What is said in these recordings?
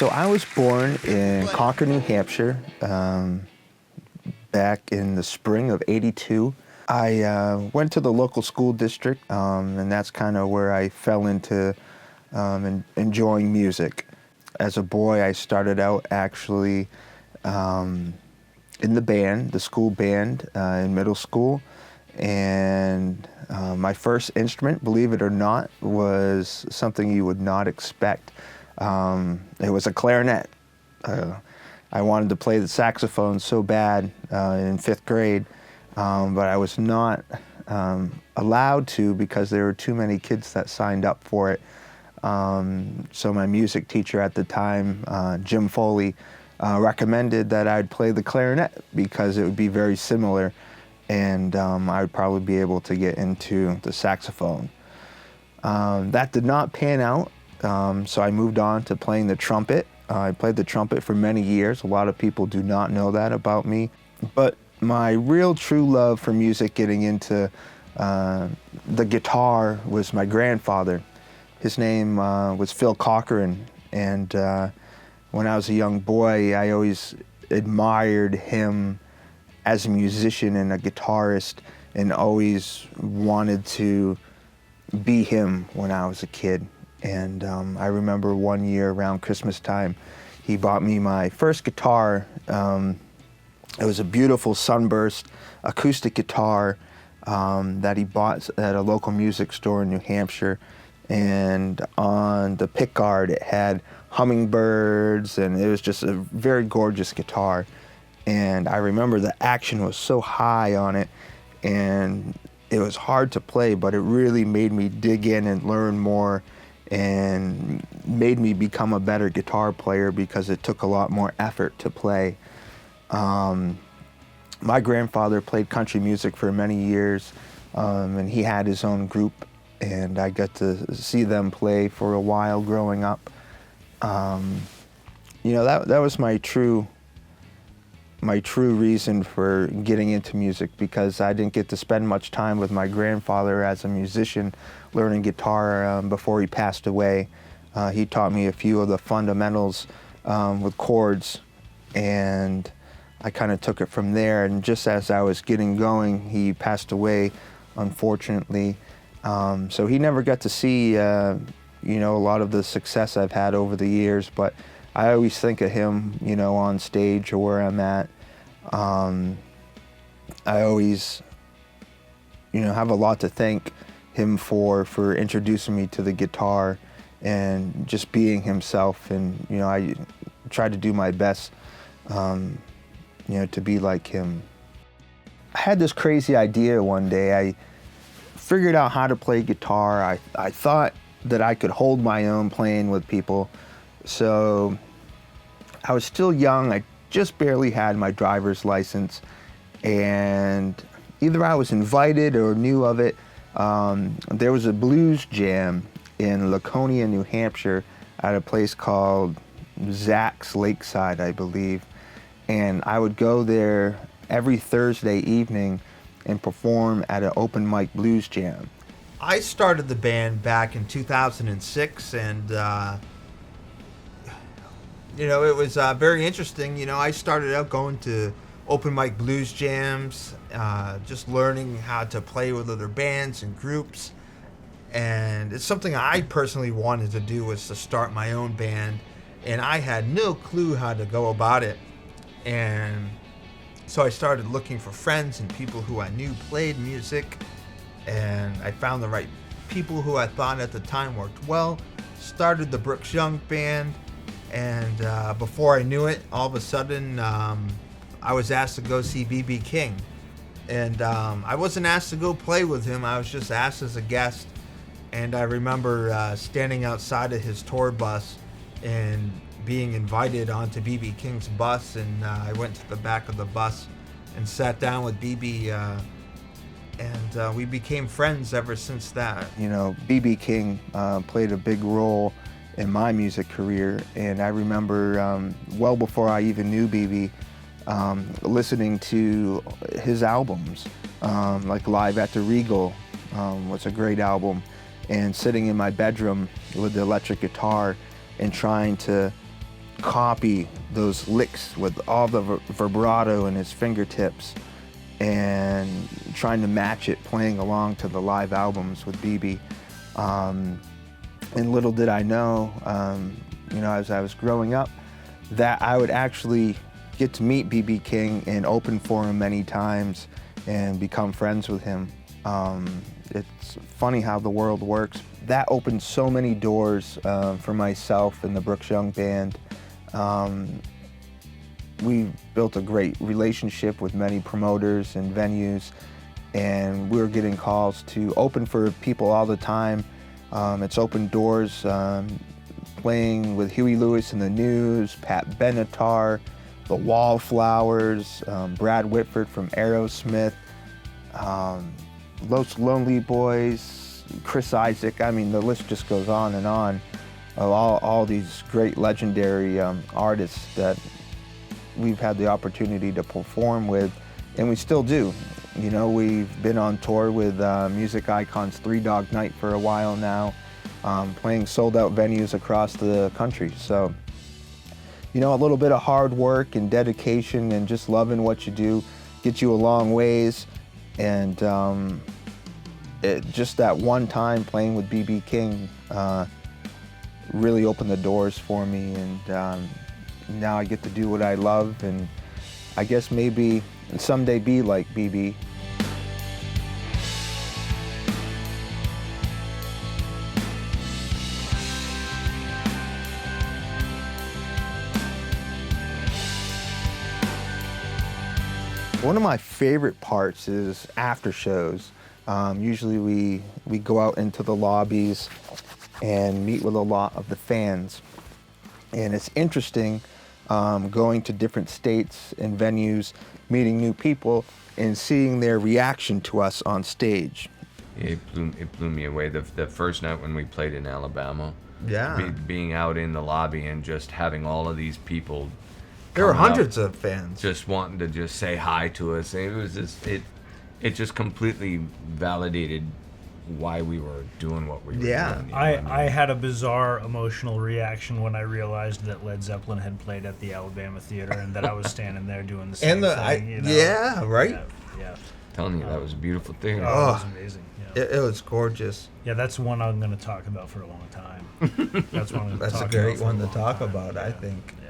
So I was born in Concord, New Hampshire, back in the spring of '82. I went to the local school district, and that's kind of where I fell into enjoying music. As a boy, I started out actually in the band, the school band in middle school, and my first instrument, believe it or not, was something you would not expect. It was a clarinet. I wanted to play the saxophone so bad in 5th grade, but I was not allowed to because there were too many kids that signed up for it. So my music teacher at the time, Jim Foley, recommended that I'd play the clarinet because it would be very similar, and I would probably be able to get into the saxophone. That did not pan out. So I moved on to playing the trumpet. I played the trumpet for many years. A lot of people do not know that about me. But my real true love for music, getting into the guitar, was my grandfather. His name was Phil Cochran, and when I was a young boy, I always admired him as a musician and a guitarist, and always wanted to be him when I was a kid. And I remember one year around Christmas time, he bought me my first guitar. It was a beautiful Sunburst acoustic guitar that he bought at a local music store in New Hampshire. And on the pickguard, it had hummingbirds, and it was just a very gorgeous guitar. And I remember the action was so high on it, and it was hard to play, but it really made me dig in and learn more, and made me become a better guitar player because it took a lot more effort to play. My grandfather played country music for many years, and he had his own group, and I got to see them play for a while growing up. You know, that was my true reason for getting into music, because I didn't get to spend much time with my grandfather as a musician learning guitar before he passed away. He taught me a few of the fundamentals with chords, and I kind of took it from there. And just as I was getting going, he passed away, unfortunately. So he never got to see you know, a lot of the success I've had over the years, but I always think of him, you know, on stage or where I'm at. I always, you know, have a lot to thank him for introducing me to the guitar and just being himself. And, you know, I try to do my best, you know, to be like him. I had this crazy idea one day. I figured out how to play guitar. I thought that I could hold my own playing with people. So I was still young. I just barely had my driver's license, and either I was invited or knew of it. There was a blues jam in Laconia, New Hampshire, at a place called Zach's Lakeside, I believe. And I would go there every Thursday evening and perform at an open mic blues jam. I started the band back in 2006, and you know, it was very interesting. You know, I started out going to open mic blues jams, just learning how to play with other bands and groups. And it's something I personally wanted to do, was to start my own band, and I had no clue how to go about it. And so I started looking for friends and people who I knew played music, and I found the right people who I thought at the time worked well, started the Brooks Young band, and before I knew it, all of a sudden, I was asked to go see B.B. King. And I wasn't asked to go play with him, I was just asked as a guest. And I remember standing outside of his tour bus and being invited onto B.B. King's bus, and I went to the back of the bus and sat down with B.B., and we became friends ever since that. You know, B.B. King played a big role in my music career, and I remember well before I even knew B.B., listening to his albums, like Live at the Regal was a great album, and sitting in my bedroom with the electric guitar and trying to copy those licks with all the vibrato in his fingertips and trying to match it playing along to the live albums with BB. And little did I know, as I was growing up, that I would actually get to meet BB King and open for him many times and become friends with him. It's funny how the world works. That opened so many doors for myself and the Brooks Young Band. We built a great relationship with many promoters and venues, and we were getting calls to open for people all the time. It's opened doors, playing with Huey Lewis and the News, Pat Benatar, the Wallflowers, Brad Whitford from Aerosmith, Los Lonely Boys, Chris Isaac. I mean, the list just goes on and on of all these great legendary artists that we've had the opportunity to perform with, and we still do. We've been on tour with music icons Three Dog Night for a while now, playing sold-out venues across the country. So, a little bit of hard work and dedication and just loving what you do gets you a long ways. And just that one time playing with BB King really opened the doors for me, and now I get to do what I love, and I guess maybe someday be like BB. One of my favorite parts is after shows. Usually we go out into the lobbies and meet with a lot of the fans. And it's interesting going to different states and venues, meeting new people, and seeing their reaction to us on stage. It blew me away. The first night when we played in Alabama, being out in the lobby and just having all of these people. There were hundreds of fans just wanting to just say hi to us. It was just it just completely validated why we were doing what we were doing. I had a bizarre emotional reaction when I realized that Led Zeppelin had played at the Alabama Theater and that I was standing there doing the same thing. Yeah, right? Yeah. Telling you, that was a beautiful thing. It was amazing. Yeah. It was gorgeous. Yeah, that's one I'm going to talk about for a long time. That's one. That's a great one to talk about, I think. Yeah.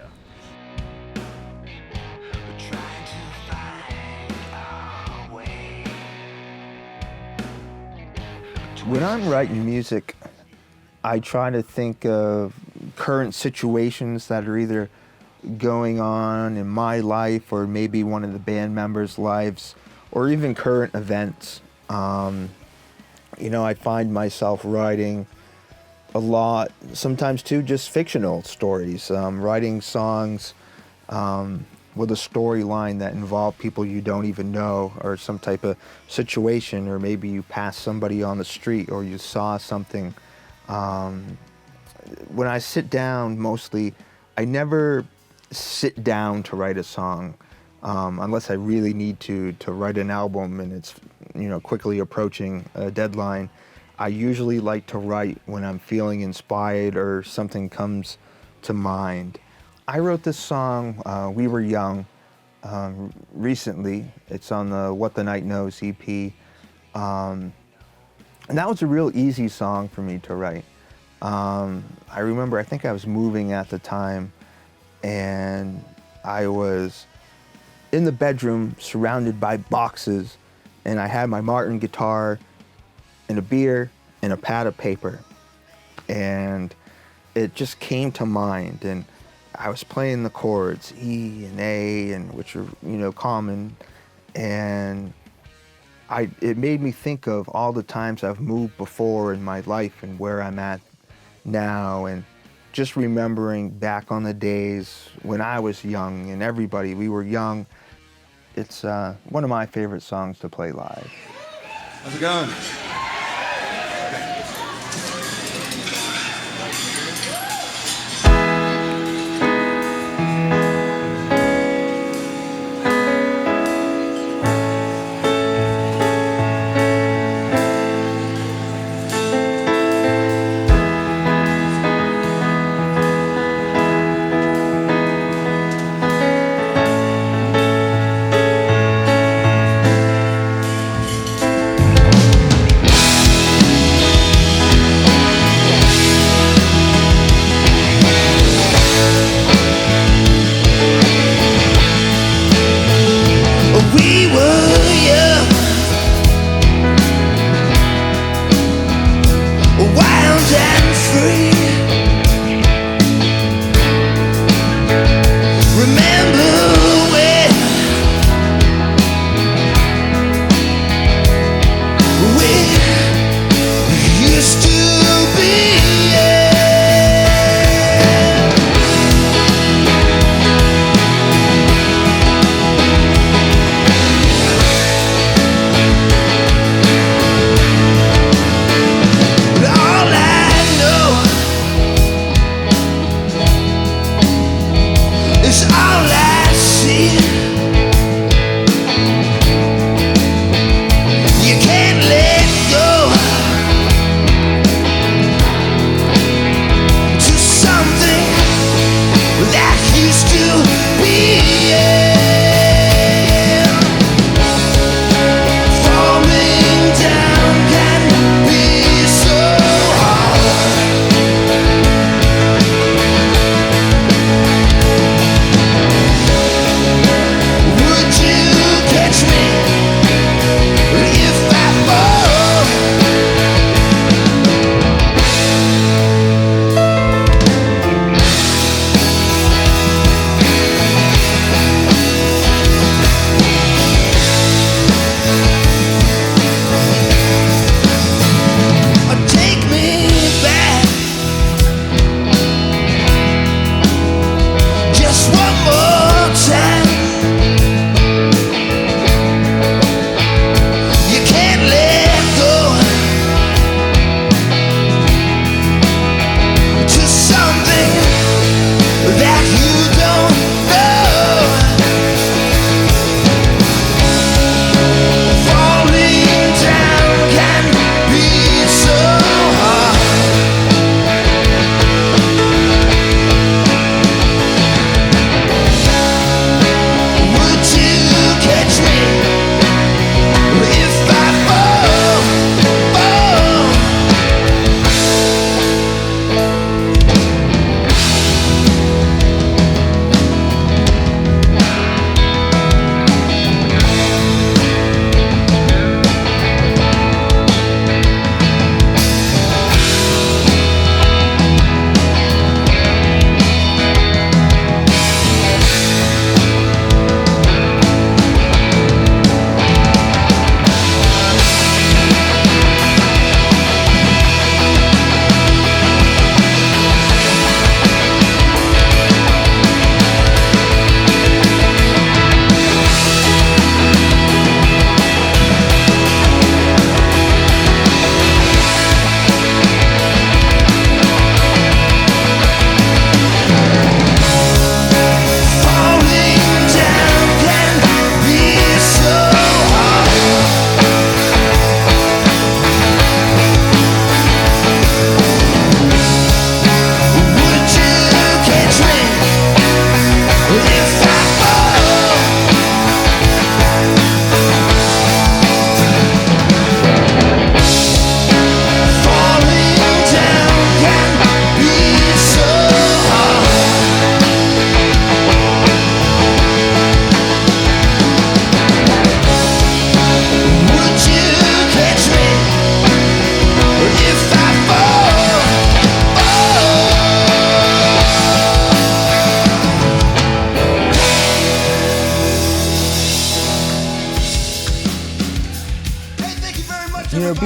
When I'm writing music, I try to think of current situations that are either going on in my life or maybe one of the band members' lives, or even current events. I find myself writing a lot, sometimes too, just fictional stories, writing songs with a storyline that involve people you don't even know, or some type of situation, or maybe you passed somebody on the street or you saw something. When I sit down, mostly, I never sit down to write a song unless I really need to write an album and it's quickly approaching a deadline. I usually like to write when I'm feeling inspired or something comes to mind. I wrote this song, We Were Young, recently. It's on the What the Night Knows EP. And that was a real easy song for me to write. I remember, I think I was moving at the time, and I was in the bedroom surrounded by boxes, and I had my Martin guitar and a beer and a pad of paper. And it just came to mind, and I was playing the chords, E and A, and which are, common, and it made me think of all the times I've moved before in my life and where I'm at now, and just remembering back on the days when I was young, and we were young. It's one of my favorite songs to play live. How's it going?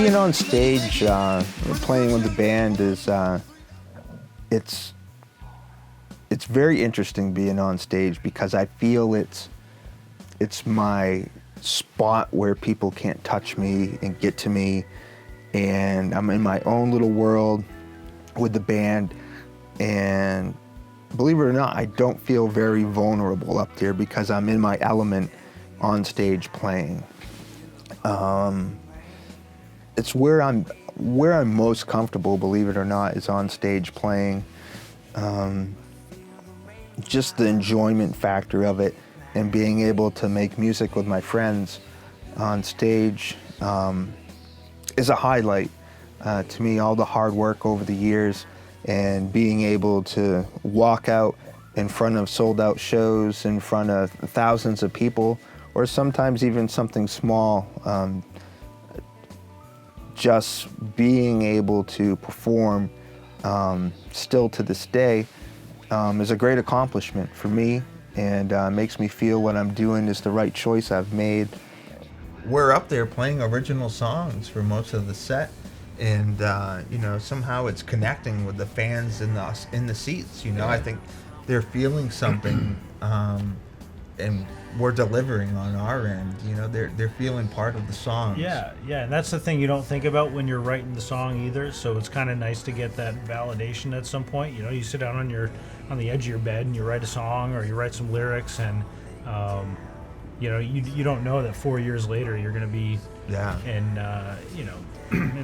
being on stage, playing with the band is it's very interesting being on stage because I feel it's my spot where people can't touch me and get to me, and I'm in my own little world with the band. And believe it or not, I don't feel very vulnerable up there because I'm in my element on stage playing. It's where I'm most comfortable, believe it or not, is on stage playing. Just the enjoyment factor of it and being able to make music with my friends on stage is a highlight to me. All the hard work over the years and being able to walk out in front of sold out shows, in front of thousands of people, or sometimes even something small, just being able to perform still to this day is a great accomplishment for me, and makes me feel what I'm doing is the right choice I've made. We're up there playing original songs for most of the set, and somehow it's connecting with the fans in the seats. I think they're feeling something, and we're delivering on our end. They're feeling part of the song. Yeah, and that's the thing you don't think about when you're writing the song either. So it's kind of nice to get that validation at some point. You sit down on the edge of your bed and you write a song or you write some lyrics, and you don't know that 4 years later you're going to be in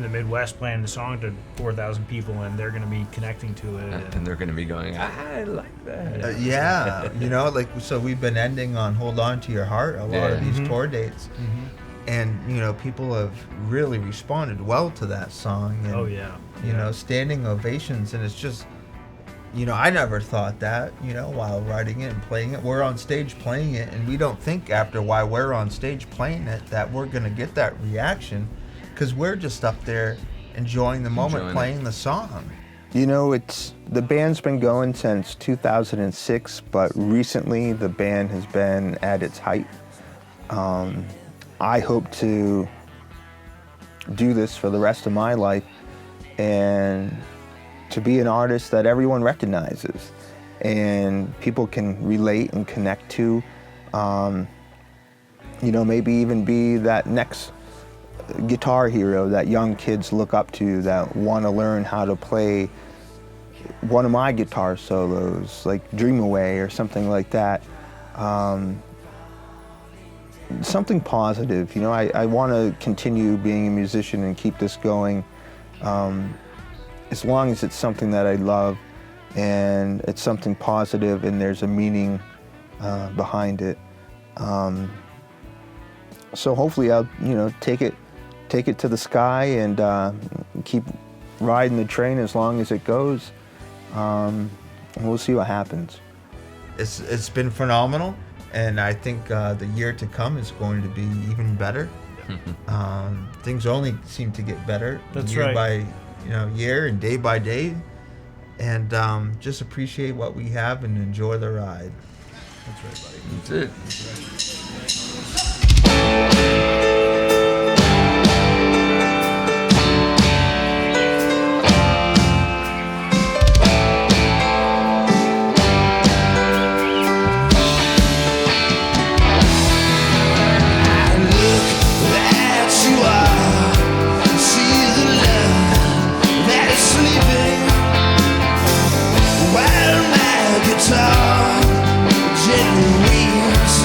the Midwest playing the song to 4,000 people, and they're going to be connecting to it, and they're going to be going, I like that. So we've been ending on Hold On to Your Heart a lot of these tour dates, and people have really responded well to that song, and standing ovations. And it's just, I never thought that, while writing it and playing it. We're on stage playing it, and we don't think after while we're on stage playing it that we're going to get that reaction, because we're just up there enjoying the moment, playing the song. The band's been going since 2006, but recently the band has been at its height. I hope to do this for the rest of my life and to be an artist that everyone recognizes and people can relate and connect to. Maybe even be that next guitar hero that young kids look up to, that want to learn how to play one of my guitar solos, like Dream Away or something like that. Something positive. I want to continue being a musician and keep this going, as long as it's something that I love and it's something positive and there's a meaning behind it. So hopefully I'll take it to the sky and keep riding the train as long as it goes. And we'll see what happens. It's been phenomenal, and I think the year to come is going to be even better. Things only seem to get better. That's year right. by year and day by day, and just appreciate what we have and enjoy the ride. That's right, buddy. That's it. Gently weaves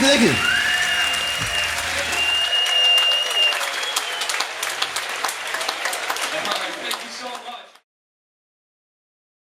Thank you. Thank you so much.